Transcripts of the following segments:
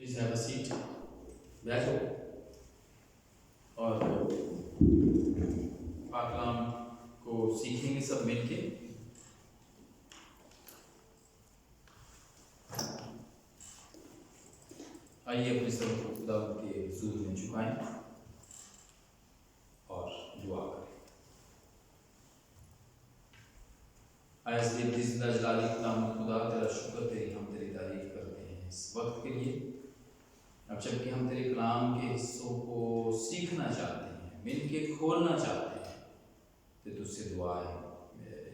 Please have a seat, बैठो और पाकलाम को सीखेंगे सब मिलके। आइए अपने सर को खुदा के हुजूर में झुकाएं और दुआ करें। आज भी जिंदा जलाली कलाम खुदा तेरा शुक्र तेरी हम तेरी तारीफ करते हैं इस वक्त के लिए। अब जबकि हम तेरे कलाम के हिस्सों को सीखना चाहते हैं, मिल के खोलना चाहते हैं, तो तुझसे दुआ है मेरे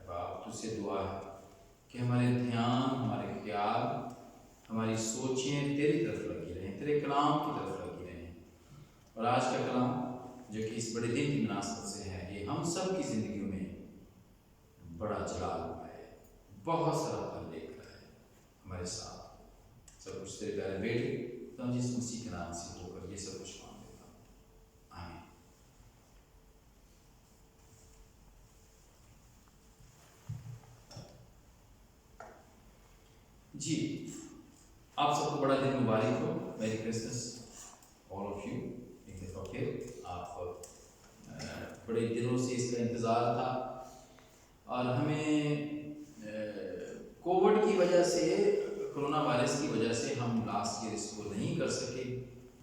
बाप, तुझसे दुआ है कि हमारे ध्यान, हमारे ख्याल, हमारी सोचें तेरी तरफ लगी रहें, तेरे कलाम की तरफ लगी रहें। और आज का कलाम जो कि इस बड़े दिन की मुनासबत से है, ये हम सब की ज़िंदगियों में बड़ा जलाल हुआ है, बहुत सारा फल लेकर आए हमारे साथ। सब कुछ तेरे प्यारे बेटे तो हम जिस मसीह के नाम से होकर ये सब कुछ मांग लेता हूँ, आमीन। जी, आप सबको बड़ा दिन मुबारक हो, मेरी क्रिसमस ऑल ऑफ यू। एक दफ़ा फिर आप बड़े दिनों से इसका इंतज़ार था और हमें कोविड की वजह से, कोरोना वायरस की वजह से हम लास्ट ईयर इसको नहीं कर सके,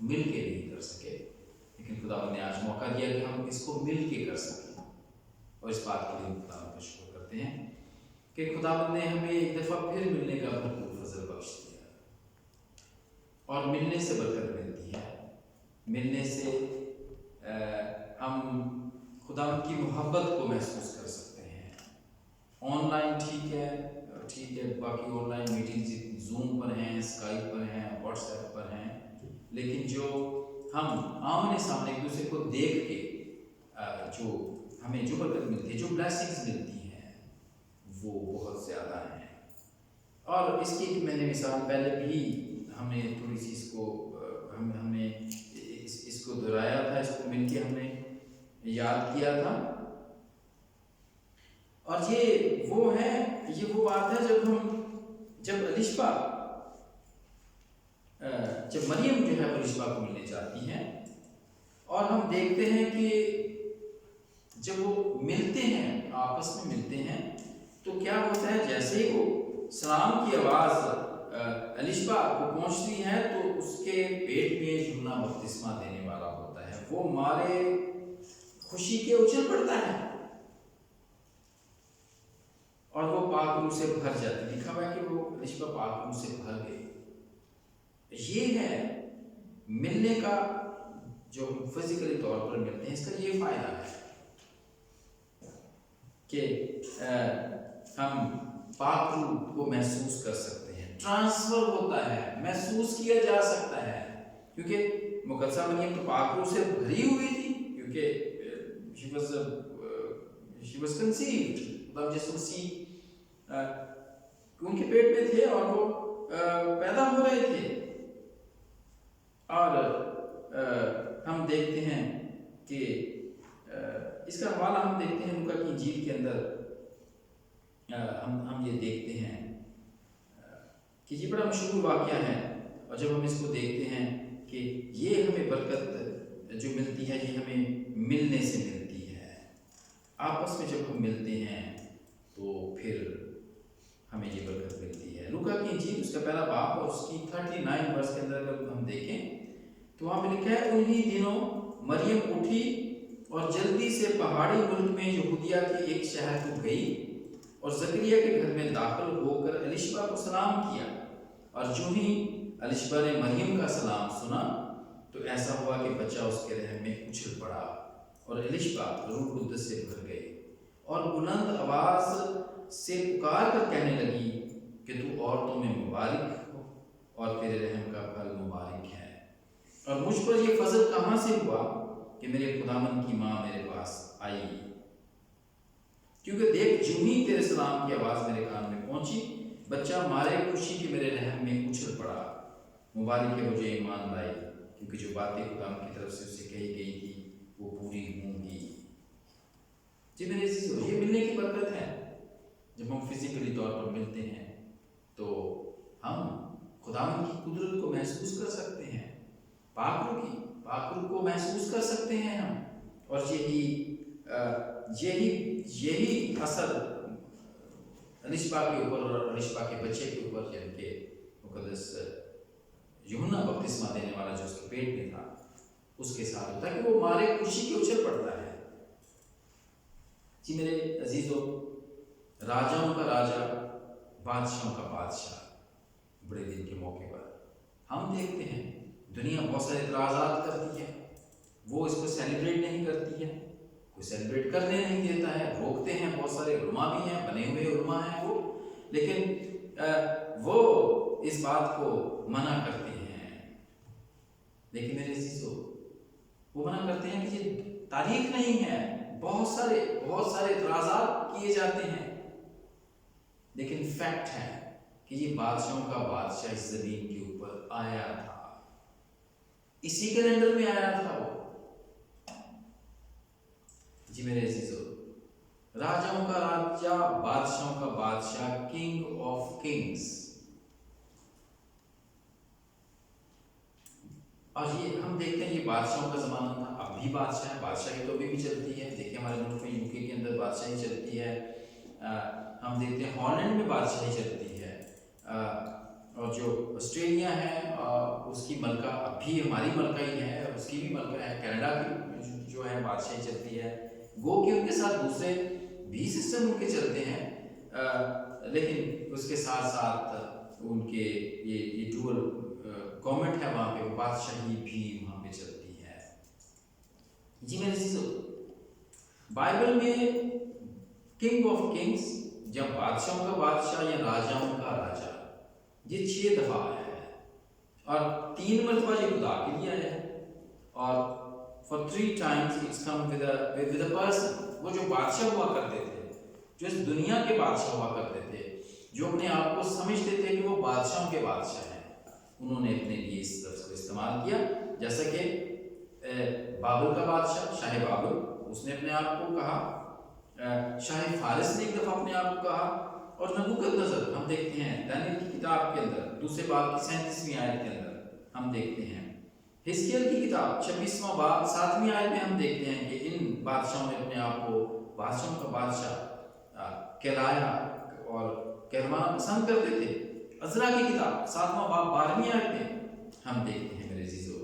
मिल के नहीं कर सके, लेकिन खुदा ने आज मौका दिया कि हम इसको मिल के कर सकें। और इस बात के लिए खुदा का शुक्र करते हैं कि खुदा ने हमें एक दफ़ा फिर मिलने का भरपूर फजल बख्श दिया। और मिलने से बरकत मिलती है, मिलने से हम खुदा की मोहब्बत को महसूस कर सकते हैं। ऑनलाइन ठीक है, बाकी ऑनलाइन मीटिंग्स जूम पर हैं, स्काइप पर हैं, व्हाट्सएप पर हैं, लेकिन जो हम आमने सामने एक दूसरे को देख के जो हमें जो बरकत मिलती है, जो ब्लेसिंग्स मिलती हैं, वो बहुत ज़्यादा हैं। और इसकी एक मैंने मिसाल पहले भी हमें थोड़ी सी इसको हमने इसको दोहराया था, इसको मिलके हमने याद किया था। और ये वो बात है जब अलिशबा, जब मरियम जो है वो अलिशबा को मिलने जाती हैं और हम देखते हैं कि जब वो मिलते हैं, आपस में मिलते हैं, तो क्या होता है, जैसे ही वो सलाम की आवाज़ अलिशबा को पहुंचती है तो उसके पेट में यूहन्ना बपतिस्मा देने वाला होता है, वो मारे खुशी के उछल पड़ता है और वो पाक रूह से भर जाती है। लिखा हुआ है कि वो अलिशबा पाक रूह से भर गई। ये है मिलने का, जो हम फिजिकली तौर पर मिलते हैं, इसका ये फायदा है कि हम पाक रूह को महसूस कर सकते हैं, ट्रांसफर होता है, महसूस किया जा सकता है, क्योंकि मुकद्दसा मरियम तो पाक रूह से भरी हुई थी, क्योंकि she was conceived, मतलब यीशु मसीह उनके पेट में थे और वो पैदा हो रहे थे। और हम देखते हैं कि इसका हवाला हम देखते हैं लूका की इंजील के अंदर। हम ये देखते हैं कि ये बड़ा मशहूर वाक़या है, और जब हम इसको देखते हैं कि ये हमें बरकत जो मिलती है, ये हमें मिलने से मिलती है। आपस में जब हम मिलते हैं तो फिर हमें ये बरकत मिलती है। लूका की इंजील उसका पहला बाब और उसकी 39 वर्ष के अंदर अगर हम देखें तो वहाँ पे लिखा है, उन्हीं दिनों मरियम उठी और जल्दी से पहाड़ी मुल्क में यहूदिया के एक शहर को गई और जकरिया के घर में दाखिल होकर अलिशबा को सलाम किया। और जो ही अलिशबा ने मरियम का सलाम सुना तो ऐसा हुआ कि बच्चा उसके रहम में उछल पड़ा और अलिशबा रूह कुद्दस से भर गई और बुलंद आवाज से पुकार कर कहने लगी कि तू औरतों में मुबारक हो और तेरे रहम का फल मुबारक है। और मुझ पर ये फजल कहाँ से हुआ कि मेरे खुदावन की माँ मेरे पास आई, क्योंकि देख जो ही तेरे सलाम की आवाज़ मेरे कान में पहुंची, बच्चा मारे खुशी के मेरे रहम में उछल पड़ा। मुबारक है मुझे ईमान लाई, क्योंकि जो बातें खुदावन की तरफ से उससे कही गई थी वो पूरी होंगी। जी मेरे ये मिलने की बरकत है। जब हम फिजिकली तौर पर मिलते हैं तो हम खुदावन महसूस कर सकते हैं, पाक रूह को महसूस कर सकते हैं हम। और यही असर रिश्पा के ऊपर और रिश्पा के बच्चे के ऊपर, जिनके मुकद्दस यूहन्ना बपतिस्मा देने वाला जो उसके पेट में था, उसके साथ होता है कि वो मारे खुशी के उछल पड़ता है। जी मेरे अजीजों, राजाओं का राजा, बादशाहों का बादशाह, बड़े दिन के मौके पर हम देखते हैं दुनिया बहुत सारे इतराज़ात करती है, वो इसको सेलिब्रेट नहीं करती है, कोई सेलिब्रेट करने नहीं देता है, रोकते हैं। बहुत सारे उलमा भी हैं, बने हुए उलमा हैं वो, लेकिन वो इस बात को मना करते हैं। लेकिन मेरे अजीजों, वो मना करते हैं कि ये तारीख नहीं है, बहुत सारे इतराज़ात किए जाते हैं, लेकिन फैक्ट है कि ये बादशाहों का बादशाह इस जमीन के ऊपर आया था, इसी कैलेंडर में आया था वो। जी मेरे अजीजों, राजाओं का राजा, बादशाहों का बादशाह, किंग ऑफ किंग्स। और ये हम देखते हैं, ये बादशाहों का जमाना था, अब भी बादशाह है, बादशाही तो अभी भी चलती है। देखिए हमारे मुल्क में यूके के अंदर बादशाही चलती है, हम देखते हैं हॉलैंड में बादशाही चलती है, और जो ऑस्ट्रेलिया है उसकी मलका अभी हमारी मलका ही है, उसकी भी मलका है। कनाडा की जो है बादशाही चलती है। गो कि उनके साथ दूसरे भी सिस्टम उनके चलते हैं, लेकिन उसके साथ साथ उनके ये डुअल गवर्नमेंट है, वहाँ पे बादशाही भी वहाँ पे चलती है। जी मेरे चीज़ों, बाइबल में किंग ऑफ किंग्स, जब बादशाहों का बादशाह या राजाओं का राजा, ये 6 दफा आया है, और 3 मरतबा ये खुदा के लिए आया है, और for 3 times it's come with a person. वो जो बादशाह हुआ करते थे, जो इस दुनिया के बादशाह हुआ करते थे, जो अपने आप को समझते थे कि वो बादशाहों के बादशाह हैं, उन्होंने अपने लिए इस लफ्ज़ को इस्तेमाल किया। जैसा कि बाबुल का बादशाह, शाह बाबुल, उसने अपने आप को कहा, शाह फारिस ने एक दफ़ा अपने आप को कहा, और नबूकदनेस्सर हम देखते हैं दानियल की किताब के अंदर दूसरे बाब की 37वीं आयत के अंदर हम देखते हैं। हिजकिय्याह की किताब 26वां बाब 7वीं आयत में हम देखते हैं कि इन बादशाहों ने अपने आप को बादशाहों का बादशाह कहलाया और कहलवाना पसंद करते थे। अज़रा की किताब 7वां बाब 12वीं आयत में हम देखते हैं मेरे अजीजों,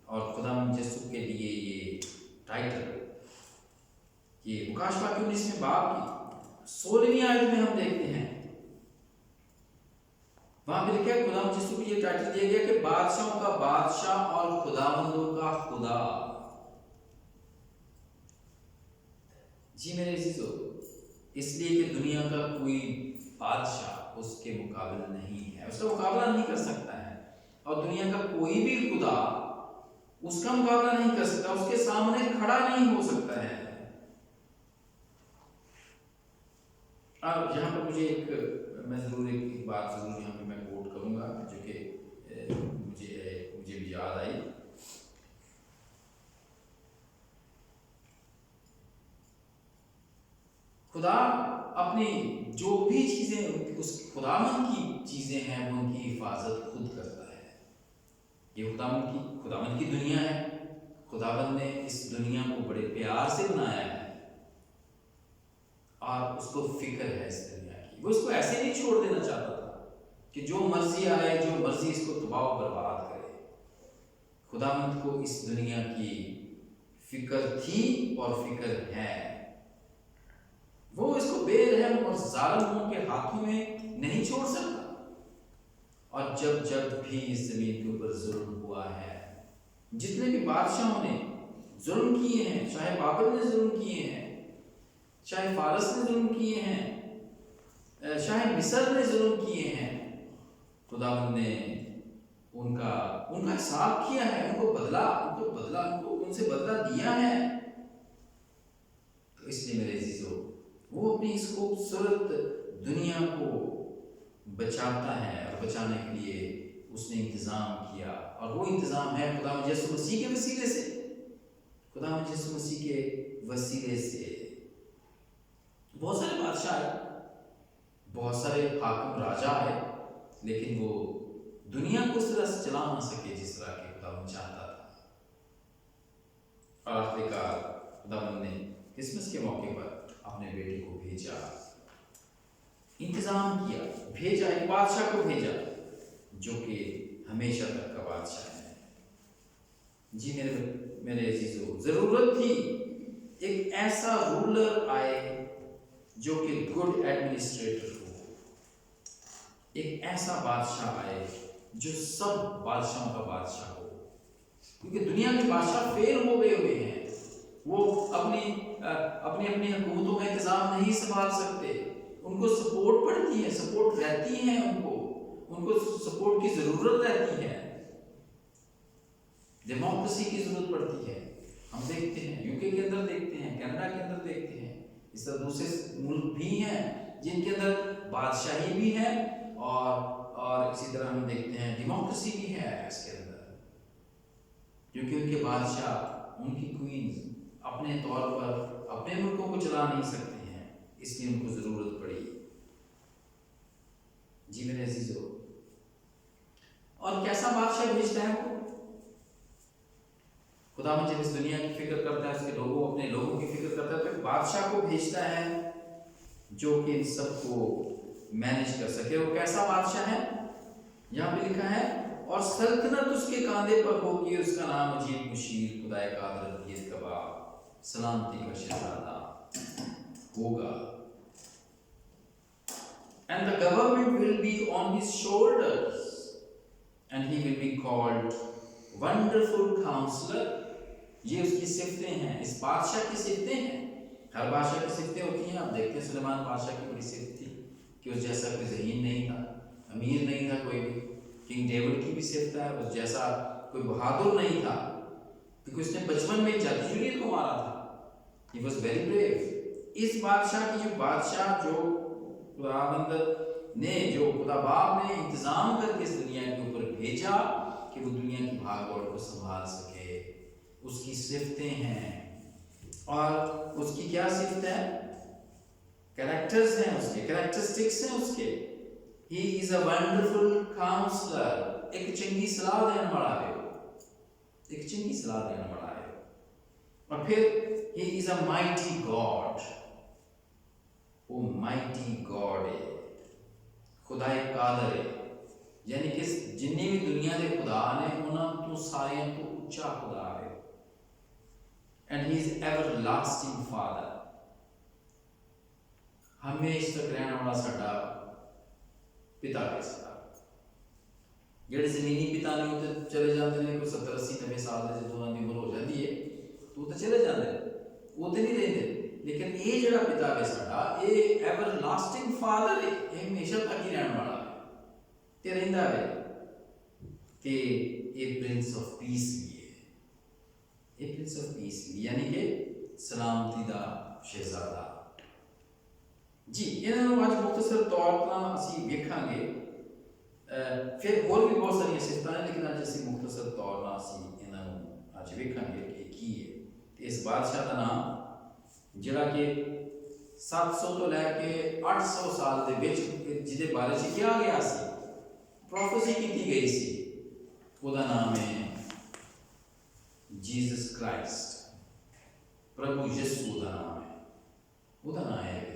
और खुदावंद यीशु के लिए ये टाइटल, ये मुकाशवा की 19वें बाब की 16वीं आयत में हम देखते हैं, वहां पे लिखा है खुदावंद यीशु को ये टाइटल दिया गया कि बादशाहों का बादशाह और खुदावंदों का खुदा। जी मेरे अजीजों, इसलिए कि दुनिया का कोई बादशाह उसके मुकाबले नहीं है, उसका मुकाबला नहीं कर सकता है, और दुनिया का कोई भी खुदा उसका मुकाबला नहीं कर सकता, उसके सामने खड़ा नहीं हो सकता है। अब यहाँ पर मैं जरूर एक बात जरूर यहाँ पे मैं कोट करूँगा, जो कि मुझे भी याद आई। खुदा अपनी जो भी चीज़ें उस खुदावन की चीज़ें हैं, वो उनकी हिफाजत खुद करता है। ये खुदावन की दुनिया है, खुदावन ने इस दुनिया को बड़े प्यार से बनाया है, और उसको फिक्र है इस दुनिया की। वो इसको ऐसे नहीं छोड़ देना चाहता था कि जो मर्जी आए, जो मर्जी इसको तबाह बर्बाद करे। खुदावंद को इस दुनिया की फिक्र थी और फिक्र है। वो इसको बेरहम और जालिमों के हाथों में नहीं छोड़ सकता। और जब भी इस जमीन के ऊपर जुल्म हुआ है, जितने भी बादशाहों ने जुल्म किए हैं, चाहे बाबर ने जुल्म किए हैं, चाहे फारस ने जुल्म किए हैं, चाहे मिस्र ने जुल्म किए हैं, खुदावंद ने उनका हिसाब किया है, उनसे बदला दिया है। तो इसलिए मेरे अजीजों, वो अपनी इस खूबसूरत दुनिया को बचाता है, और बचाने के लिए उसने इंतज़ाम किया, और वो इंतज़ाम है खुदावंद यीशु मसीह के वसीले से। खुदावंद यीशु मसीह के वसीले से बहुत सारे बादशाह आए, बहुत सारे हाकिम राजा आए, लेकिन वो दुनिया को उस तरह से चला ना सके जिस तरह के खुदावन चाहता था। और आखिरकार खुदावन ने क्रिसमस के मौके पर अपने बेटे को भेजा, इंतजाम किया, भेजा, एक बादशाह को भेजा जो कि हमेशा तक का बादशाह है। जी मेरे अजीजों, जरूरत थी एक ऐसा रूलर आए जो कि गुड एडमिनिस्ट्रेटर हो, एक ऐसा बादशाह आए जो सब बादशाहों का बादशाह हो, क्योंकि दुनिया के बादशाह फेल हो गए हुए हैं। वो अपनी अपनी हुकूमतों का इंतजाम नहीं संभाल सकते, उनको सपोर्ट पड़ती है, सपोर्ट रहती है, उनको सपोर्ट की जरूरत रहती है, डेमोक्रेसी की जरूरत पड़ती है। हम देखते हैं यूके के अंदर, देखते हैं कनाडा के अंदर, देखते हैं इस तरह दूसरे मुल्क भी हैं जिनके अंदर बादशाही भी है और इसी तरह हम देखते हैं डेमोक्रेसी भी है इसके अंदर, क्योंकि उनके बादशाह, उनकी क्वीन अपने तौर पर अपने मुल्कों को चला नहीं सकते हैं, इसलिए उनको जरूरत पड़ी। जी मेरे अजीजों, और कैसा बादशाह भेजता है वो? खुदा जब इस दुनिया की फिक्र करता है, उसके लोगों, अपने लोगों की फिक्र करता है, तो बादशाह को भेजता है जो कि इन सबको मैनेज कर सके। वो कैसा बादशाह है? यहाँ पे लिखा है, और सल्तनत उसके कांधे पर होगी, उसका नाम अजीब मुशीर, खुदाए कादिर, अजीज का बाप, सलामती का शहजादा होगा। And the government will be on his shoulders, and he will be called Wonderful Counselor। ये उसकी सिफतें हैं, इस बादशाह की सिफतें हैं। हर बादशाह की सिफतें होती हैं। आप देखते हैं सुलेमान बादशाह की बड़ी सिफत थी कि उस जैसा कोई ज़हीन नहीं था, अमीर नहीं था कोई भी। किंग डेविड की भी सिफत है, उस जैसा कोई बहादुर नहीं था, क्योंकि उसने बचपन में जाति जुलियत को मारा था। He was very brave। इस बादशाह की जो बादशाह जो खुदावंद ने, जो खुदा बाप ने इंतजाम करके इस दुनिया के ऊपर भेजा कि वो दुनिया की भाग दौड़ को संभाल सके, उसकी सिफतें हैं। और उसकी क्या सिफत है? कैरेक्टर्स हैं उसके, कैरेक्टरिस्टिक्स हैं उसके। He is a wonderful counsellor, एक चंगी सलाह देने वाला है, एक चंगी सलाह देने वाला है। और फिर ही इज अ माइटी गॉड, वो माइटी गॉड है, खुदा एक कादर है, यानी कि जिन्नी भी दुनिया के खुदा ने उन्होंने तो सारे तो उच्चा खुदा है। And he is everlasting father, हमेशा तक रहने वाला साडा पिता के साथ। जेडे जमीनी पिता ने वो तो चले जाते हैं, कोई 70 80 90 साल के जो उन्होंने उम्र हो जाती है तो वो तो चले जाते हैं, वो तो नहीं रहते। लेकिन ये जड़ा पिता है साडा, ये एवरलास्टिंग फादर है, ये हमेशा तक ही रहने वाला है ते रहिंदा है। ते ये प्रिंस ऑफ पीस भी है, ये प्रिंस ऑफ पीस भी, यानी कि सलामती दा शहजादा। जी इन्होंने आज मुख्तसर तौर पर असी वेखांगे, फिर और भी बहुत सारी सिफतां हैं, लेकिन अज असी मुख्तसर तौर पर असी इन्होंने अज वेखांगे कि की है। इस बादशाह का नाम जिहड़ा कि 700 तो लैके 800 साल दे विच जिहदे बारे च कहा गया सी, प्रोफेसी की गई सी, उसका नाम है जीसस क्राइस्ट, प्रभु यीशु का नाम है, उसका नाम है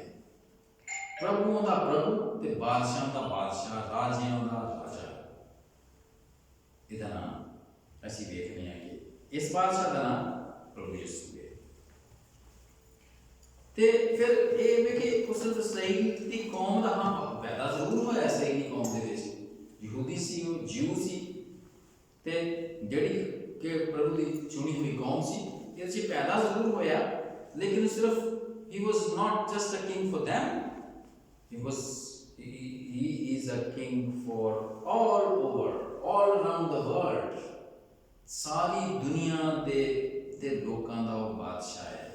प्रभुओं का प्रभु ते बादशाह का बादशाह, राजियां का राजा। इसका नाम असी देखने हैं कि इस बादशाह का नाम प्रभु यीशु है। ते फिर ये वे कि उस इसराइल दी कौम दा हां पैदा जरूर होया, इसराइली कौम दे विच यहूदी सी, वो ज्यू सी, ते जेड़ी कि प्रभु दी चुनी हुई कौम सी, ये च पैदा जरूर होया, लेकिन सिर्फ he was not just a king for them, he is a king for all over, all around the world। सारी दुनिया दे लोकां दा वो बादशाह है।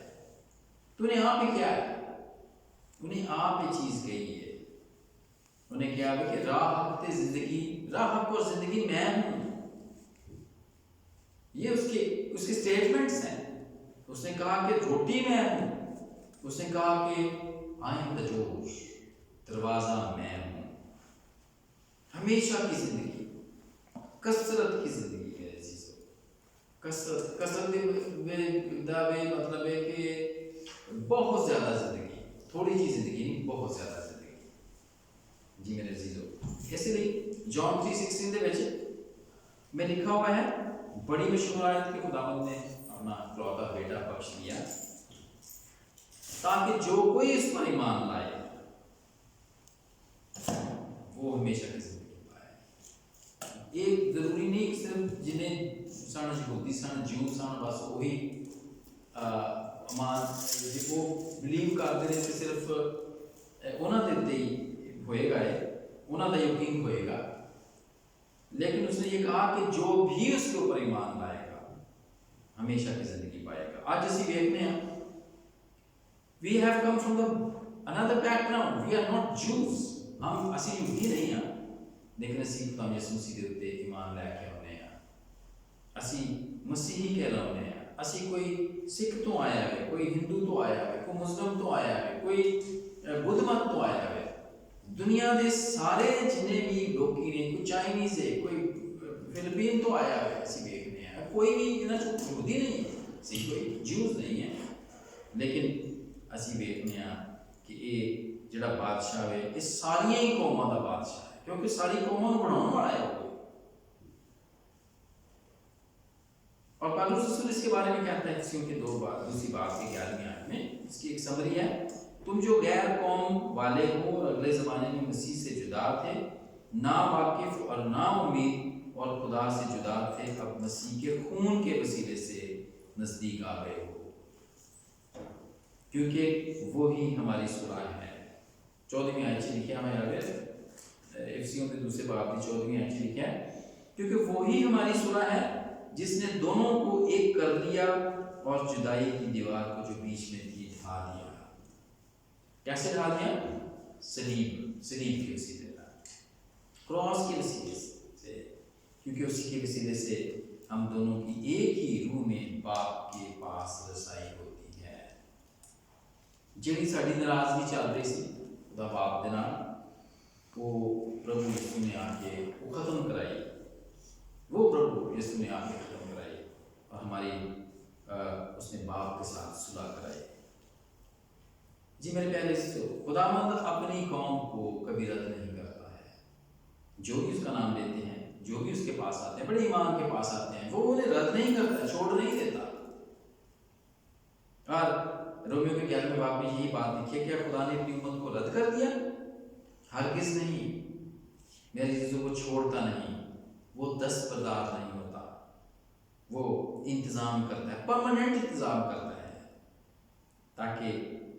तो उन्हें आप ही क्या है, उन्हें आप ये चीज कही है, उन्हें क्या है कि राह हक ते जिंदगी, राह हक और जिंदगी मैं हूं। ये उसके स्टेटमेंट्स हैं। उसने कहा कि रोटी मैं हूं, उसने कहा कि आई एम द डोर, दरवाजा मैं हूं, हमेशा की जिंदगी। कसरत की जिंदगी है चीज़ों, कसरत कसरत मतलब है कि बहुत ज़्यादा जिंदगी, थोड़ी सी जिंदगी नहीं, बहुत ज़्यादा जिंदगी जी मेरे चीज़ों। इसलिए जॉन 3:16 ਦੇ ਵਿੱਚ में लिखा हुआ है, बड़ी मशहूर आयत के खुदावंद ने अपना इकलौता बेटा बख्श दिया ताकि जो कोई इस पर ईमान लाए वो हमेशा की जिंदगी पाए। एक जरूरी नहीं कि सिर्फ जिन्हें सन यहूदी सन जूं सन बस वही मान जो बिलीव करते हैं सिर्फ उन्होंने उत्ते ही होएगा, उन्होंने यकीन होएगा। लेकिन उसने ये कहा कि जो भी उसके ऊपर ईमान लाएगा हमेशा की जिंदगी पाएगा। आज असी देखते हैं, we have come from the another background, we are not Jews, हम असी यहूदी नहीं हैं, लेकिन असी खुदा यसू मसीह दे उत्ते ईमान लैके आउने हैं, असी मसीही कहलाउने हैं। असी कोई सिख तो आया है, कोई हिंदू तो आया है, कोई मुस्लिम तो आया है, कोई बुद्ध मत तो आया है, दुनिया के सारे जिन्हें भी लोग ने, कोई चाइनीज है, कोई फिलिपीन तो आया है, असी देखने हैं कोई भी इन्हें यहूदी नहीं है, असी कोई जूस नहीं है, लेकिन असी देखने हैं कि ये जिहड़ा बादशाह है ये सारिया ही कौमां दा बादशाह है, क्योंकि सारी कौमां नूं बनाउण वाला है वो। और पौलुस रसूल इसके बारे में कहता है किसी के दूसरी बात के 11वीं आयत में, इसकी एक समरी है, तुम जो गैर कौम वाले हो और अगले ज़माने में मसीह से जुदा थे, ना वाकिफ और ना उम्मीद और खुदा से जुदा थे, अब मसीह के खून के वसीले से नज़दीक आ गए हो, क्योंकि वो ही हमारी सुराह है। 14वीं आयत से लिखा है, इफिसियों के दूसरे बाब की 14वीं आयत से लिखा है, क्योंकि वो ही हमारी सुराह है जिसने दोनों को एक कर दिया और जुदाई की दीवार को जो बीच में थी ढा दिया। कैसे ढा दिया? सलीब के वसीले, क्रॉस के वसीले से, क्योंकि उसी के वसीले से हम दोनों की एक ही रूह में बाप के पास रसाई होती है। जिहड़ी साडी नाराजगी चल रही सी खुदा बाप दे नाल, वो प्रभु यीशु ने आके वो खत्म कराई, वो प्रभु यीशु ने आके खत्म कराई और हमारी उसने बाप के साथ सुलह कराई। जी मेरे प्यारे दोस्तों, खुदावंद अपनी कौम को कभी रद्द नहीं करता है। जो भी उसका नाम लेते हैं, जो भी उसके पास आते हैं, बड़े ईमान के पास आते हैं, वो उन्हें रद्द नहीं करता, छोड़ नहीं देता। और रोमियो के 11वें बाब में यही बात लिखी है, क्या खुदा ने अपनी उम्मत को रद्द कर दिया? हरगिज़ नहीं। मेरे चीज़ों को छोड़ता नहीं, वो दस्तबरदार नहीं होता, वो इंतज़ाम करता है, परमानेंट इंतज़ाम करता है ताकि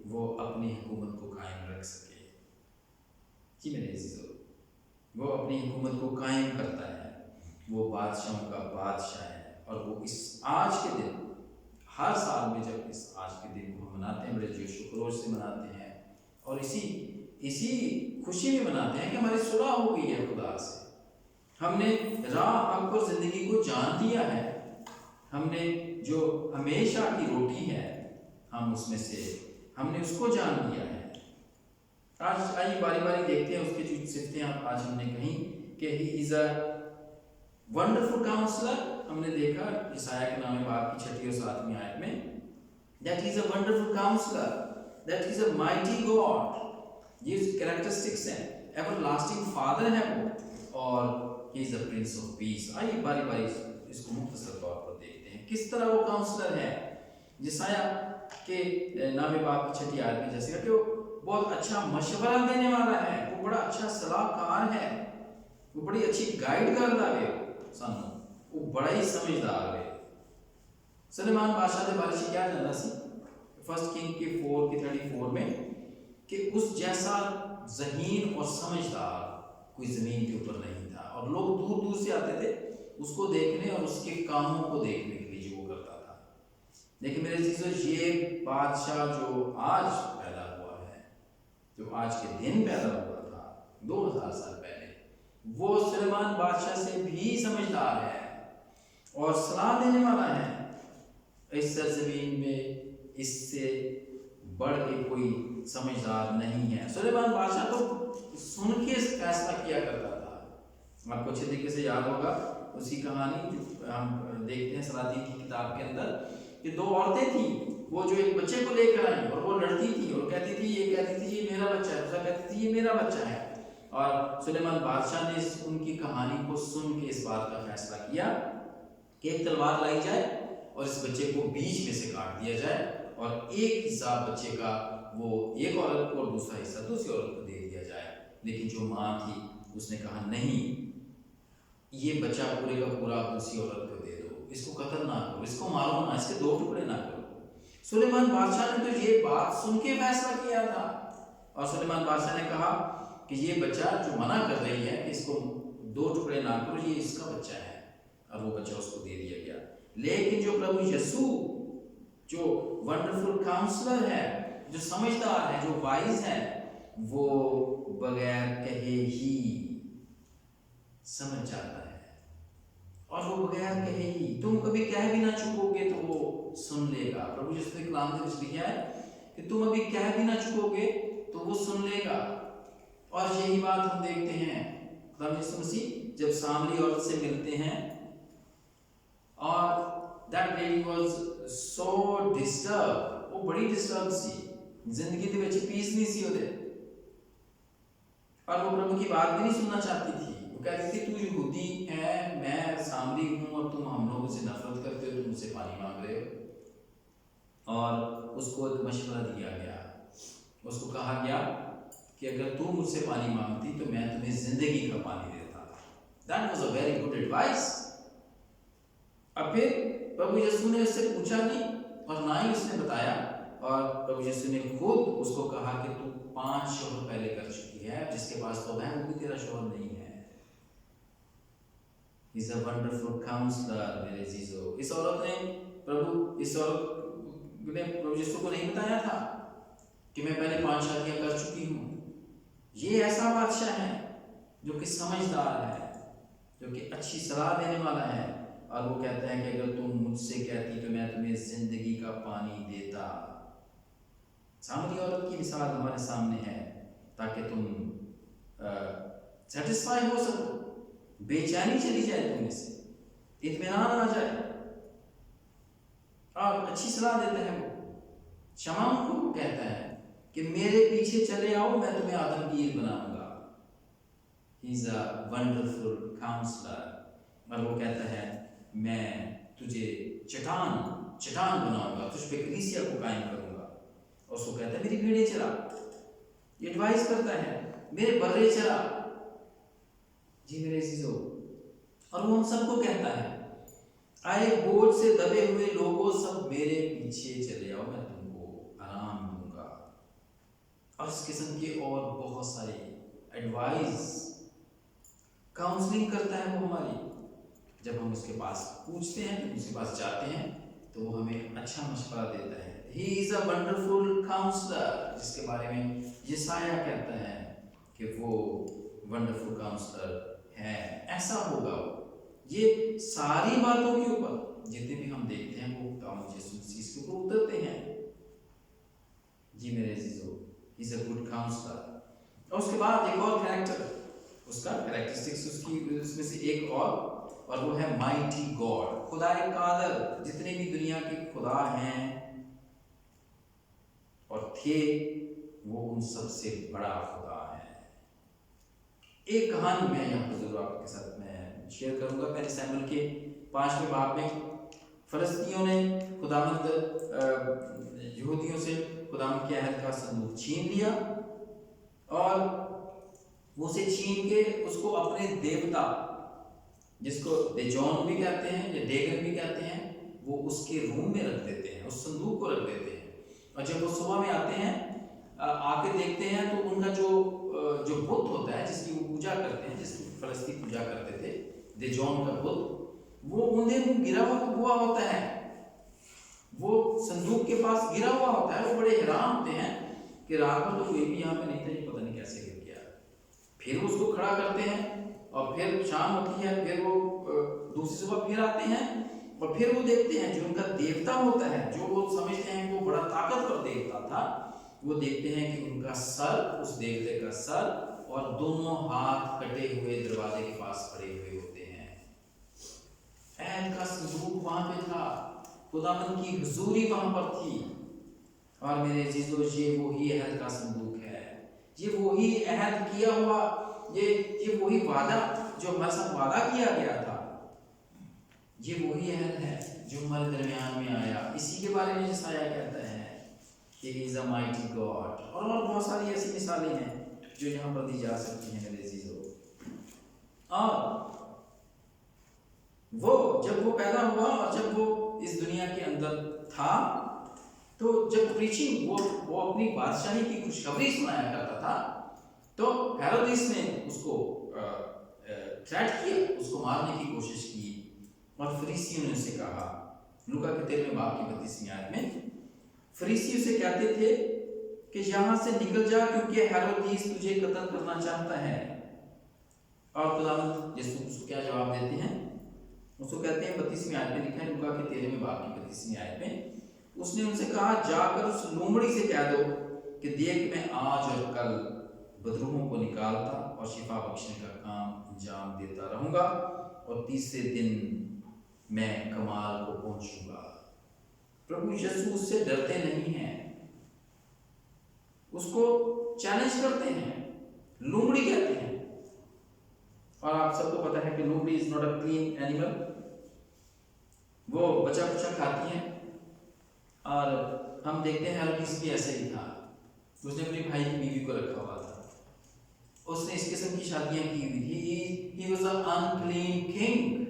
वो अपनी हुकूमत को कायम रख सके। जी मेरे अज़ीज़ों, वो अपनी हुकूमत को कायम करता है, वो बादशाहों का बादशाह है। और वो इस आज के दिन, हर साल में जब इस आज के दिन को हम मनाते हैं, बड़े जोश खरोश से मनाते हैं और इसी खुशी में मनाते हैं कि हमारी सुलह हो गई है खुदा से, हमने राह हक और ज़िंदगी को जान लिया है, हमने जो हमेशा की रोटी है हम उसमें से हमने उसको जान लिया है। आज आइए बारी बारी देखते हैं उसके जो सिफतें आज हमने कही कि he is a wonderful counsellor. हमने देखा यशायाह के नामे बाप की 6वीं और 7वीं आयत में, that is a wonderful counsellor, that is a mighty God, ये कैरेक्टरिस्टिक्स हैं। एवरलास्टिंग फादर है वो, और he is the prince of peace. आइए बारी बारी इसको मुख्तसर तौर पर देखते हैं किस तरह वो काउंसलर है। यशायाह के नामे बाप की 6वीं आयत में जैसे कि वो बहुत अच्छा मशवरा देने वाला है, वो बड़ा अच्छा सलाहकार है, वो बड़ी अच्छी गाइड करता है सानू, वो बड़ा ही समझदार है। सुलेमान बादशाह के बारे में क्या जानता सी 1 किंग के 4:34 में कि उस जैसा ज़हीन और समझदार कोई ज़मीन के ऊपर नहीं था, और लोग दूर दूर से आते थे उसको देखने और उसके कामों को देखने के लिए जो वो करता था। लेकिन मेरे चीज़ों, ये बादशाह जो आज पैदा हुआ है, जो आज के दिन पैदा हुआ था 2000 साल पहले, वो सुलेमान बादशाह से भी समझदार है और सलाह देने वाला है। इस सरजमीन में इससे बढ़ के कोई समझदार नहीं है। सुलेमान बादशाह तो सुन के फैसला किया करता था। आपको अच्छे तरीके से याद होगा उसकी कहानी जो हम देखते हैं सलातीन की किताब के अंदर कि दो औरतें थी, वो जो एक बच्चे को लेकर आई और वो लड़ती थी और कहती थी ये मेरा बच्चा है, दूसरा कहती थी ये मेरा बच्चा है। और सुलेमान बादशाह ने उनकी कहानी को सुन के इस बात का फैसला किया कि एक तलवार लाई जाए और इस बच्चे को बीच में से काट दिया जाए और एक हिस्सा बच्चे का वो एक औरत को और दूसरा हिस्सा दूसरी औरत को दे दिया जाए। लेकिन जो माँ थी उसने कहा नहीं, ये बच्चा पूरे का पूरा दूसरी औरत को दे दो, इसको कत्ल ना करो, इसको मारो ना, इसके दो टुकड़े ना करो। सुलेमान बादशाह ने तो ये बात सुन के फैसला किया था और सुलेमान बादशाह ने कहा कि ये बच्चा जो मना कर रही है कि इसको दो टुकड़े ना करो, ये इसका बच्चा है, और वो बच्चा उसको दे दिया गया। लेकिन जो प्रभु यीशु जो वंडरफुल काउंसलर है, जो समझदार है, जो वाइज है, वो बगैर कहे ही समझ जाता है और वो बगैर कहे ही, तुम कभी कह भी ना चुकोगे तो वो सुन लेगा। प्रभु यीशु ने कलाम में लिखा है कि तुम अभी कह भी ना चुकोगे तो वो सुन लेगा। और यही बात हम देखते हैं प्रभु यीशु मसीह जब सामरी औरत से मिलते हैं और that lady was so disturbed, वो बड़ी डिस्टर्ब सी, जिंदगी ਦੇ ਵਿੱਚ पीस नहीं सी ਉਹਦੇ, और वो प्रभु की बात भी नहीं सुनना चाहती थी। वो कहती थी तू यहूदी है, मैं सामरी हूँ और तुम हम लोगों से नफरत करते हो, तुम मुझसे पानी मांग रहे हो। और उसको एक मशवरा दिया गया, उसको कहा गया कि अगर तू मुझसे पानी मांगती तो मैं तुम्हें जिंदगी का पानी देता। That was a very good advice। अब फिर प्रभु यीशु ने उससे पूछा नहीं और ना ही उसने बताया, और प्रभु यीशु ने खुद उसको कहा कि तू 5 शौहर पहले कर चुकी है, जिसके पास तो है वो भी तेरा शौहर नहीं है। He's a wonderful counselor मेरे जीजो। इस औरत ने प्रभु यीशु को नहीं बताया था कि मैं पहले 5 शादियां कर चुकी हूँ। ये ऐसा बादशाह है जो कि समझदार है, जो कि अच्छी सलाह देने वाला है, और वो कहता है कि अगर तुम मुझसे कहती तो मैं तुम्हें जिंदगी का पानी देता। सामरी औरत की मिसाल हमारे सामने है ताकि तुम सेटिस्फाई हो सको, बेचैनी चली जाए तुम्हें से, इत्मीनान आ जाए, और अच्छी सलाह देता है वो। शमाम को कहता है कि मेरे पीछे चले आओ, मैं तुम्हें आदमगीर बनाऊंगा। He is a wonderful counsellor. और वो कहता है मैं तुझे चट्टान बनाऊंगा, तुझ पे कलीसिया को कायम करूंगा। और उसको कहता है मेरी भेड़ें चरा, ये एडवाइस करता है मेरे बर्रे चरा। जी मेरे जीजो, और वो हम सबको कहता है आए बोझ से दबे हुए लोगों, सब मेरे पीछे चले आओ, मैं तुमको आराम दूंगा। और इस किस्म के और बहुत सारे एडवाइस काउंसलिंग करता है वो हमारी। जब हम उसके पास पूछते हैं, जब उसके पास जाते हैं, तो वो हमें अच्छा मशवरा देता है। He is a wonderful counsellor, जिसके बारे में यशाया कहता है कि वो वंडरफुल काउंसलर है, ऐसा होगा वो। ये सारी बातों के ऊपर जितने भी हम देखते हैं वो काम यीशु मसीह के ऊपर उतरते हैं। जी मेरे अजीजों, he is a good counsellor. और उसके बाद एक और कैरेक्टर, उसका कैरेक्टरिस्टिक्स उसमें से एक और वो है माइटी गॉड, खुदाए कादर। जितने भी दुनिया के खुदा हैं और थे, वो उन सबसे बड़ा खुदा है। एक कहानी मैं यहाँ पर जरूर आपके साथ मैं शेयर करूंगा। पहले सैमुएल के 5वें बाब में फलस्तीनियों ने खुदावंद यहूदियों से खुदावंद के अहद का संदूक छीन लिया, और वो उसे छीन के उसको अपने देवता, जिसको देजोन भी कहते हैं या डेगन भी कहते हैं, वो उसके रूम में रख देते हैं, उस संदूक को रख देते हैं। और जब वो सुबह में आते हैं, आके देखते हैं, तो उनका जो बुत होता है जिसकी वो पूजा करते हैं, जिसकी फलस्तीन पूजा करते थे, देजोन का बुत, वो उन्हें गिरा हुआ होता है, वो संदूक के पास गिरा हुआ होता है। वो बड़े हैरान होते हैं कि रात में तो कोई भी यहाँ पे नहीं था, ये पता नहीं कैसे गिर गया। फिर उसको खड़ा करते हैं, और फिर शाम होती है, फिर वो दूसरी सुबह फिर आते हैं, और फिर वो देखते हैं जो उनका देवता होता है, जो वो समझते हैं वो बड़ा ताकतवर देवता था, वो देखते हैं कि उनका सर, उस देवते का सर और दोनों हाथ कटे हुए दरवाजे के पास पड़े हुए होते हैं। वहां पे था, खुदावंद की हुजूरी वहां पर थी। और मेरे अजीजों, ये वही अहद का संदूक है, ये वही अहद किया हुआ, ये वही वादा जो हमारे साथ वादा किया गया था, ये वही अहद है जो हमारे दरमियान में आया। इसी के बारे में यशायाह कहता है कि ही इज अ माइटी गॉड। और बहुत सारी ऐसी मिसालें हैं जो यहाँ पर दी जा सकती हैं मेरे अजीजों। और वो जब वो पैदा हुआ और जब वो इस दुनिया के अंदर था, तो जब प्रीचिंग वो अपनी बादशाही की खुशखबरी सुनाया करता था, तो हेरोदेस ने उसको थ्रेट किया, उसको मारने की कोशिश की। और फरीसियों ने उसे कहा, लूका के 13वें बाब की 32वीं आयत में फरीसी उसे कहते थे कि यहां से निकल जा, क्योंकि हेरोदेस तुझे कत्ल करना चाहता है। और खुदावंद यीशु उसको क्या जवाब देते हैं? उसको कहते हैं 32वीं आयत में लिखा है, लूका के 13वें बाब की 32वीं आयत में, उसने उनसे कहा, जाकर उस लोमड़ी से कह दो कि देख, मैं आज और कल बदरूहों को निकालता और शिफा बख्शने का काम अंजाम देता रहूंगा, और तीसरे दिन मैं कमाल को पहुंचूंगा। प्रभु यीशु उससे डरते नहीं हैं, उसको चैलेंज करते हैं, लोमड़ी कहते हैं। और आप सबको पता है कि लोमड़ी is not a clean animal, वो बचा कुचा खाती है। और हम देखते हैं हेरोदेस भी ऐसे ही था, उसने अपने भाई की बीवी को रखा हुआ था, उसने इस किस्म की शादियां की हुई थी। He was a unclean king.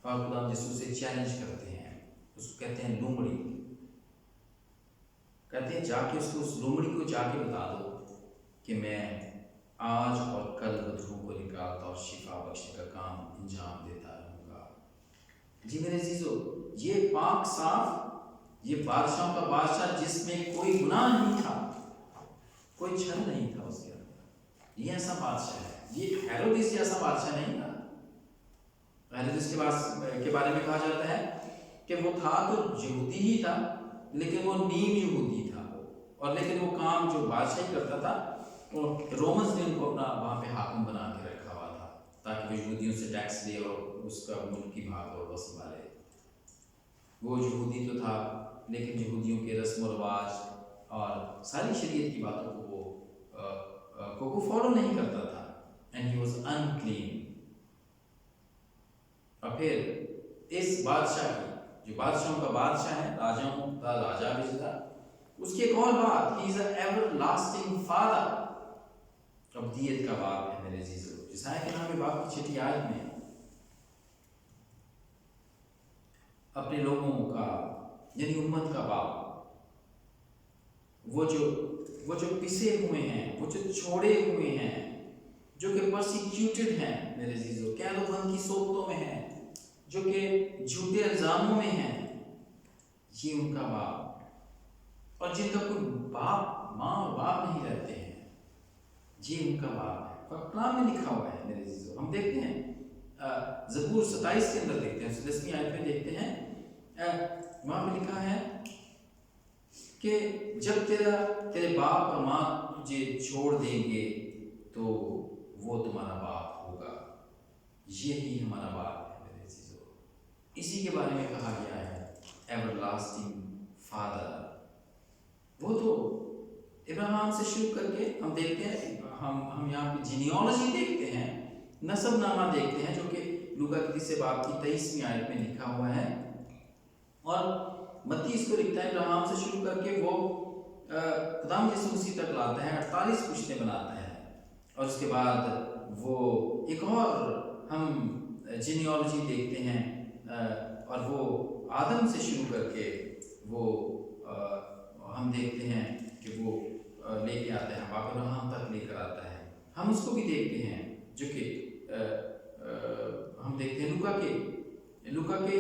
और खुदा यीशु से चैलेंज करते हैं, उसको कहते हैं लोमड़ी, कहते हैं जाके उसको, उस लोमड़ी को जाके बता दो कि मैं आज और कल बदरूहों को निकालता और शिफा बख्शने का काम अंजाम देता रहूंगा। जी मेरे अजीजों, ये पाक साफ, ये बादशाह का बादशाह जिसमें कोई गुनाह नहीं था, कोई छल नहीं था उसके अंदर, ये ऐसा बादशाह है। ये हेरोदेस जैसा बादशाह नहीं था। हेरोदेस के बारे में कहा जाता है कि वो था तो यहूदी ही था, लेकिन वो नीम यहूदी था, और लेकिन वो काम जो बादशाही करता था, वो रोमन्स ने उनको अपना वहाँ पे हाकिम बना के रखा हुआ था, ताकि वो यहूदियों से टैक्स दे और उसका मुल्क की भाग और संभाले। वो यहूदी तो था, लेकिन यहूदियों के रस्म व रिवाज और सारी शरीयत की बातों को वो फॉलो नहीं करता था, एंड ही वाज अनक्लीन। और फिर इस बादशाह की, जो बादशाहों का बादशाह है, राजाओं का राजा भी था, उसकी एक और बात, he is a everlasting father, अब्दियत का बाप है मेरे अजीजों। यशायाह के नाम बाप की 6ठी आयत में अपने लोगों का, यानी उम्मत का बाप, वो जो पिसे हुए हैं, वो जो छोड़े हुए हैं, जो कि परसिक्यूटेड हैं मेरे अजीजों, कैदोबंद की सोबतों में हैं, जो कि झूठे इल्जामों में हैं, ये उनका बाप। और जिनका कोई बाप, माँ और बाप नहीं रहते हैं, ये उनका बाप है। और कलाम में लिखा हुआ है मेरे अजीजों, हम देखते हैं ज़बूर 27 के अंदर देखते हैं, 10वीं आयत में देखते हैं, वहाँ पे लिखा है कि जब तेरे बाप और माँ तुझे छोड़ देंगे तो वो तुम्हारा बाप होगा। यही हमारा बाप है मेरे अजीजों। इसी के बारे में कहा गया है एवरलास्टिंग फादर। वो तो इब्राहिम से शुरू करके हम देखते हैं, हम यहाँ पे जीनियोलॉजी देखते हैं, नसबनामा देखते हैं, जो कि लूका के 3 बाब की 23वीं आयत में लिखा हुआ है। और मत्ती इसको लिखता है, इब्राहिम से शुरू करके वो खुदाम यीशु मसीह तक लाता है, 48 पुश्तें बनाता है। और उसके बाद वो एक और हम जीनियोलॉजी देखते हैं, और वो आदम से शुरू करके वो हम देखते हैं कि वो लेके आता है, बाप अब्राहम तक लेकर आता है। हम उसको भी देखते हैं, जो कि हम देखते हैं लूका के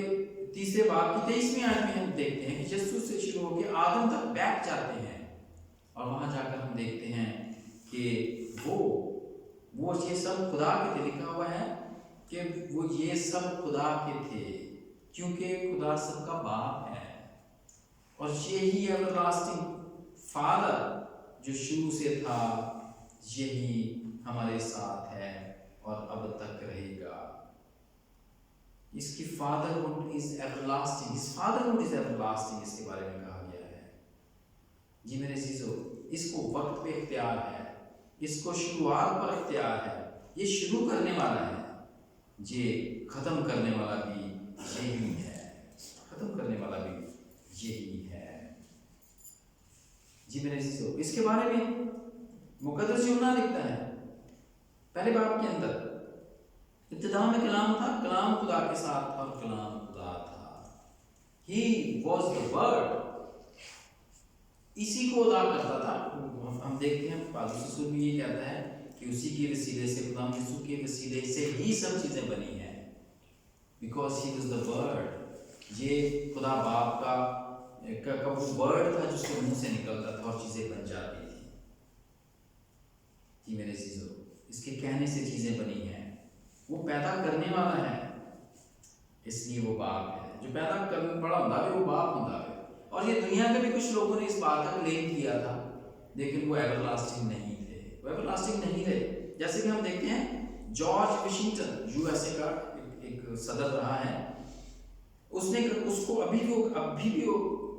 3 बाब की 23वीं आयत में हम देखते हैं कि यीशु से शुरू होकर आदम तक बैठ जाते हैं, और वहां जाकर हम देखते हैं कि वो ये सब खुदा के थे। लिखा हुआ है कि वो ये सब खुदा के थे, क्योंकि खुदा सबका बाप है। और यही एवरलास्टिंग फादर जो शुरू से था, यही हमारे साथ है और अब तक रहेगा। इसकी फादरहुड इज एवरलास्टिंग, इस फादरहुड इज एवरलास्टिंग, इसके बारे में कहा गया है। जी मेरे अजीजों, इसको वक्त पे इख्तियार है, इसको शुरुआत पर इख्तियार है। ये शुरू करने वाला है, ये ख़त्म करने वाला भी यही है, ख़त्म करने वाला भी यही है। जी मेरे अजीजों, इसके बारे में मुकद्दस यूहन्ना लिखता है पहले बाब के अंदर, इब्तिदा में कलाम था, कलाम खुदा के साथ था और कलाम खुदा था। ही वॉज द वर्ड, इसी को अदा करता था। हम देखते हैं पालतू रसूल भी ये कहता है कि उसी के वसीले से, खुदा यीशु के वसीले से ही सब चीज़ें बनी हैं, because he was the word. ये खुदा बाप का वो वर्ड था जिसके मुंह से निकलता था और चीज़ें बन जाती थी। जी मेरे अजीजों, इसके कहने से चीज़ें बनी हैं। वो पैदा करने वाला है, इसलिए वो बाप है। जो पैदा करने बड़ा होता है वो बाप होता है। और ये दुनिया के भी कुछ लोगों ने इस बात का क्लेम किया था, लेकिन वो एवरलास्टिंग नहीं थे, वो एवरलास्टिंग नहीं रहे। जैसे कि हम देखते हैं जॉर्ज वाशिंगटन यूएसए का एक सदर रहा है, उसने उसको अभी भी वो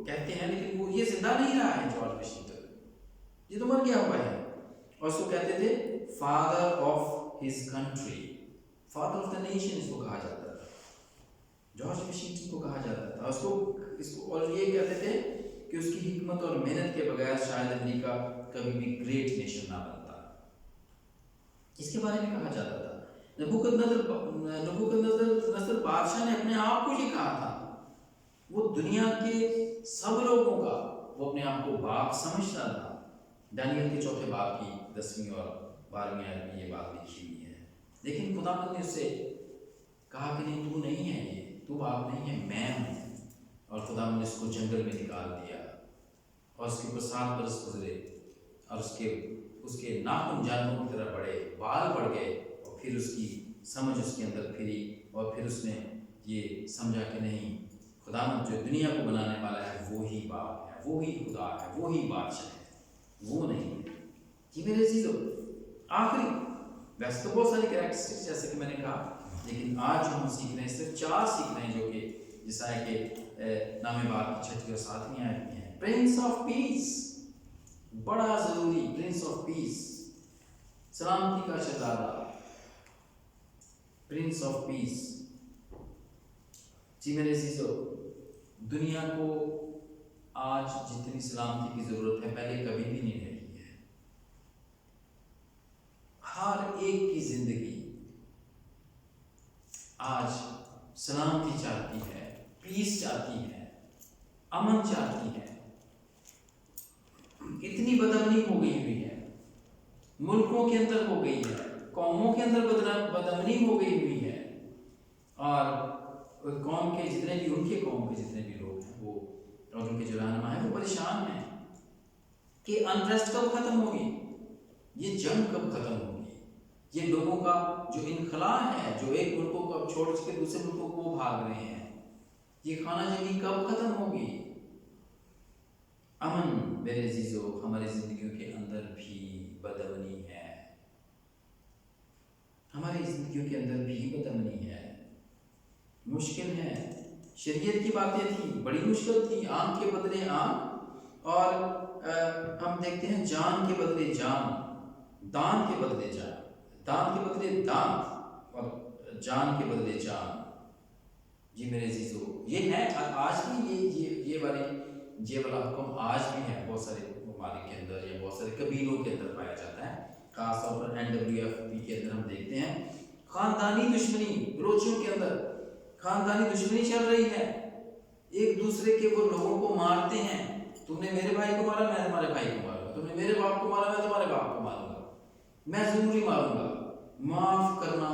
कहते हैं, लेकिन वो ये जिंदा नहीं रहा है। जॉर्ज वाशिंगटन ये तो मर गया हुआ है, और उसको कहते थे father of his country, father of the nation इसको कहा जाता था, जॉर्ज वाशिंगटन को कहा जाता था। इसको और ये कहते थे कि उसकी हिकमत और मेहनत के बगैर शायद अमेरिका कभी भी ग्रेट नेशन ना बनता। इसके बारे में कहा जाता था। नबूकदनेस्सर बादशाह ने अपने आप को ये कहा था, वो दुनिया के सब लोगों का वो अपने आप को बाप समझता था। दानियल के 4 बाब की 10वीं और 12वीं आयत में ये बात लिखी हुई है। लेकिन खुदावंद ने उससे कहा कि नहीं, तू नहीं है, ये तू बाप नहीं है, मैं हूँ। और खुदावंद ने उसको जंगल में निकाल दिया और उसके ऊपर 7 बरस गुजरे और उसके नाखून जानवरों की तरह बढ़े, बाल बढ़ गए, और फिर उसकी समझ उसके अंदर फिरी, और फिर उसने ये समझा कि नहीं, खुदावंद जो दुनिया को बनाने वाला है वो ही बाप है, वो ही खुदा है, वो ही बादशाह है, वो नहीं। जी मेरे अजीजों, आखिरी वैसे तो बहुत सारी कैरेक्टरिस्टिक्स जैसे कि मैंने कहा, लेकिन आज जो हम सीख रहे हैं सिर्फ 4 सीख रहे हैं, जो कि यशायाह के नामे बाब की 6वीं और 7वीं आयत में है। प्रिंस ऑफ पीस, बड़ा जरूरी, प्रिंस ऑफ पीस, सलामती का शहजादा, प्रिंस ऑफ पीस। जी मेरे अजीजों, दुनिया को आज जितनी सलामती की जरूरत है पहले कभी भी नहीं रही है। हर एक की जिंदगी आज सलामती चाहती है, पीस चाहती है, अमन चाहती है। इतनी बदअमनी हो गई हुई है, मुल्कों के अंदर हो गई है, कौमों के अंदर बदअमनी हो गई हुई है, और कौम के जितने भी, उनके कौम के जितने भी लोग हैं वो और उनके जो रहनुमा है वो परेशान हैं कि अनरेस्ट कब खत्म होगी, ये जंग कब खत्म होगी, ये लोगों का जो इनखला है, जो एक मुल्कों को अब छोड़ के दूसरे मुल्कों को भाग रहे हैं, ये खाना जंगी कब खत्म होगी। अमन मेरे अजीजों, हमारी जिंदगियों के अंदर भी बदअमनी है, हमारी जिंदगियों के अंदर भी बदअमनी है, मुश्किल है। शरीयत की बातें थी, बड़ी मुश्किल थी, आंख के बदले आंख, और हम देखते हैं जान के बदले जान, दान के बदले जान, दान के बदले दांत, और जान के बदले जान। जी मेरे अजीजों, ये है आज भी ये वाला हुक्म आज भी है बहुत सारे ममालिक के अंदर या बहुत सारे कबीलों के अंदर पाया जाता है। खासतौर पर NWFP के अंदर हम देखते हैं खानदानी दुश्मनी, रोचियों के अंदर खानदानी दुश्मनी चल रही है, एक दूसरे के वो लोगों को मारते हैं। तुमने मेरे भाई को मारा, मैं तुम्हारे भाई को मारूंगा, तुमने मेरे बाप को मारा, मैं तुम्हारे बाप को मारूंगा, मैं जरूरी मारूंगा। माफ करना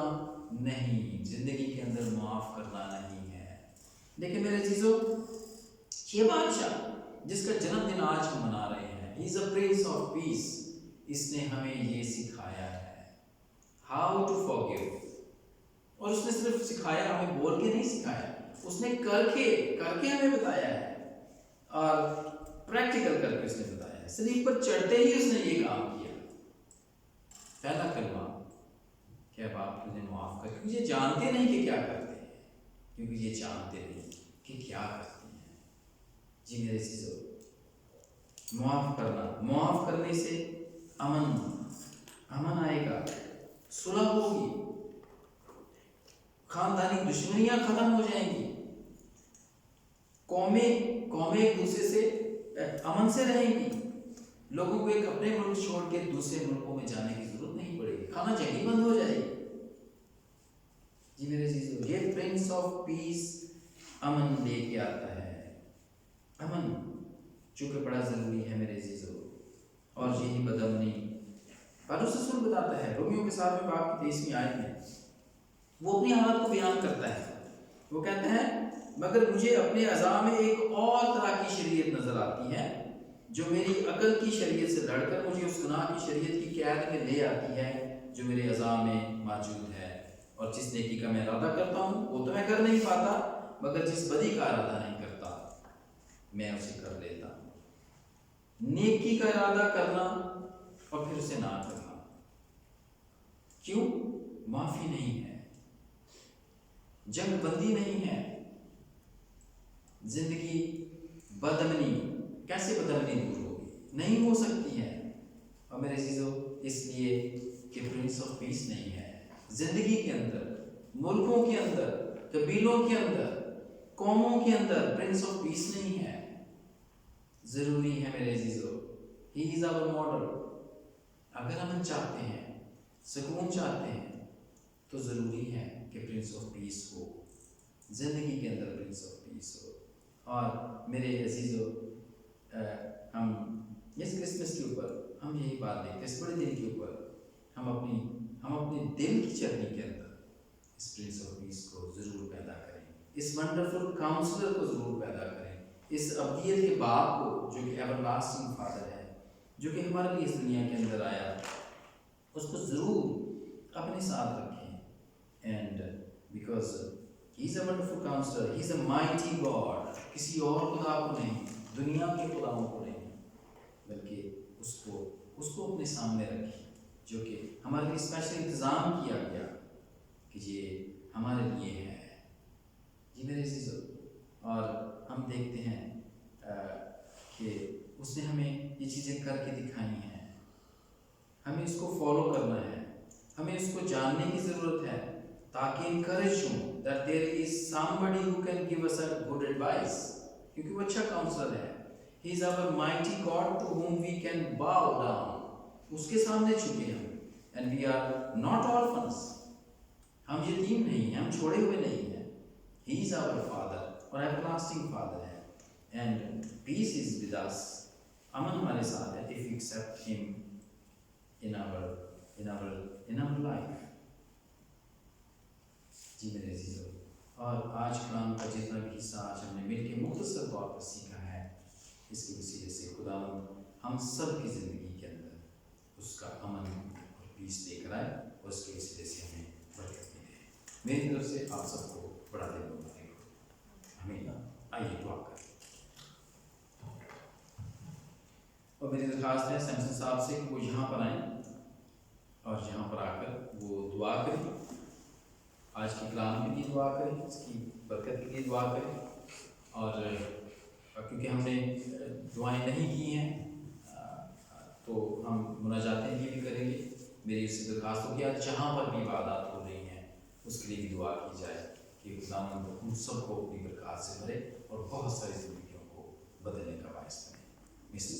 नहीं, जिंदगी के अंदर माफ करना नहीं है। देखिए मेरे चीजों, ये बादशाह जिसका जन्मदिन आज हम मना रहे हैं, he is a prince of piece, इसने हमें ये सिखाया है हाउ टू फॉरगिव। और उसने सिर्फ सिखाया, हमें बोल के नहीं सिखाया, उसने करके हमें बताया है, और प्रैक्टिकल करके उसने बताया है। सलीब पर चढ़ते ही उसने ये काम किया, पहला कलमा, क्या बाप तुझे माफ कर, क्योंकि ये जानते नहीं कि क्या करते हैं, क्योंकि ये जानते नहीं कि क्या करती हैं। जी मेरे चीज़ों, मुआफ करना, मुआफ करने से अमन आएगा, सुलह होगी, खानदानी दुश्मनियां खत्म हो जाएंगी, कौमें एक दूसरे से अमन से रहेंगी, लोगों को एक अपने मुल्क छोड़ के दूसरे मुल्कों में जाने की जरूरत नहीं पड़ेगी, खाना जंगी बंद हो जाएगी। जी मेरे चीज़ों, ये प्रिंस ऑफ पीस अमन लेके आता है, अमन जो कि बड़ा जरूरी है मेरे चीज़ों। और यही बदअमनी पौलुस रसूल बताता है रोमियों के साथ में बाप की 23वीं आयत में, वो अपनी हालत को बयान करता है। वो कहते हैं, मगर मुझे अपने अज़ा में एक और तरह की शरीयत नजर आती है जो मेरी अकल की शरीयत से लड़कर मुझे उस गुनाह की शरीयत की कैद में ले आती है जो मेरे अज़ा में मौजूद है। और जिस नेकी का मैं इरादा करता हूँ वो तो मैं कर नहीं पाता, मगर जिस बदी का इरादा नहीं करता मैं उसे कर लेता हूँ। नेकी का इरादा करना और फिर उसे ना करना, क्यों? माफी नहीं है, जंग बंदी नहीं है, जिंदगी बदअमनी, कैसे बदअमनी दूर होगी? नहीं हो सकती है। और मेरे चीज़ों, इसलिए कि प्रिंस ऑफ पीस नहीं है जिंदगी के अंदर, मुल्कों के अंदर, कबीलों के अंदर, कौमों के अंदर प्रिंस ऑफ पीस नहीं है। जरूरी है मेरे चीज़ों, ही इज आवर मॉडल। अगर हम चाहते हैं, सुकून चाहते हैं, तो ज़रूरी है कि प्रिंस ऑफ पीस हो, ज़िंदगी के अंदर प्रिंस ऑफ पीस हो। और मेरे अजीज़ों, हम इस क्रिसमस के ऊपर हम यही बात देखते हैं, इस बड़े दिन के ऊपर हम अपने दिल की चरनी के अंदर इस प्रिंस ऑफ पीस को ज़रूर पैदा करें, इस वंडरफुल काउंसलर को ज़रूर पैदा करें, इस अब्दियत के बाप को जो कि एवरलास्टिंग फादर है, जो कि हमारे लिए इस दुनिया के अंदर आया, उसको ज़रूर अपने साथ रखें। And because he is a wonderful counsellor, he is a mighty God, किसी और खुदा को नहीं, दुनिया के खुदाओं को नहीं, बल्कि उसको अपने सामने रखें, जो कि हमारे लिए स्पेशल इंतज़ाम किया गया कि ये हमारे लिए है। जी मेरे अज़ीज़ों, और हम देखते हैं कि उसने हमें ये चीज़ें करके दिखाई हैं, हमें इसको फॉलो करना है, हमें इसको जानने की ज़रूरत है, ताकि इनकरेज हो that there is somebody who can give us a good advice, क्योंकि वो अच्छा काउंसलर है। He is our mighty God to whom we can bow down, उसके सामने झुके हम। And we are not orphans, हम यतीम नहीं हैं, हम छोड़े हुए नहीं हैं। ही इज आवर फादर और एवरलास्टिंग फादर है। And peace is with us, अमन हमारे साथ है, if you accept him in our life। जी मेरे अज़ीज़ों, और आज कलाम का जितना भी हिस्सा आज हमने मिलकर मुख्तसर तौर पर सीखा है, इसकी वसीले से खुदा हम सब की ज़िंदगी के अंदर उसका अमन और पीस लेकर आए, और उसके वसीले से हमें बरकत भी दे। मेरी तरफ से आप सबको बड़ा दिन मुबारक हो। हमें आइए दुआ करें। और मेरी दरख्वास्त है सैमसन साहब से कि वो यहाँ पर आएँ और यहाँ पर आकर वो दुआ करें, आज के कलाम के लिए दुआ करें, इसकी बरकत के लिए दुआ करें। और क्योंकि हमने दुआएं नहीं की हैं तो हम मुनाजातें भी करेंगे। मेरी उससे दरख्वास्त होगी आज जहाँ पर भी इबादत हो रही हैं उसके लिए भी दुआ की जाए कि खुदावंद उन सबको अपनी बरकत से भरे और बहुत सारी ज़िंदगियों को बदलने का बायस बने। मिस्टर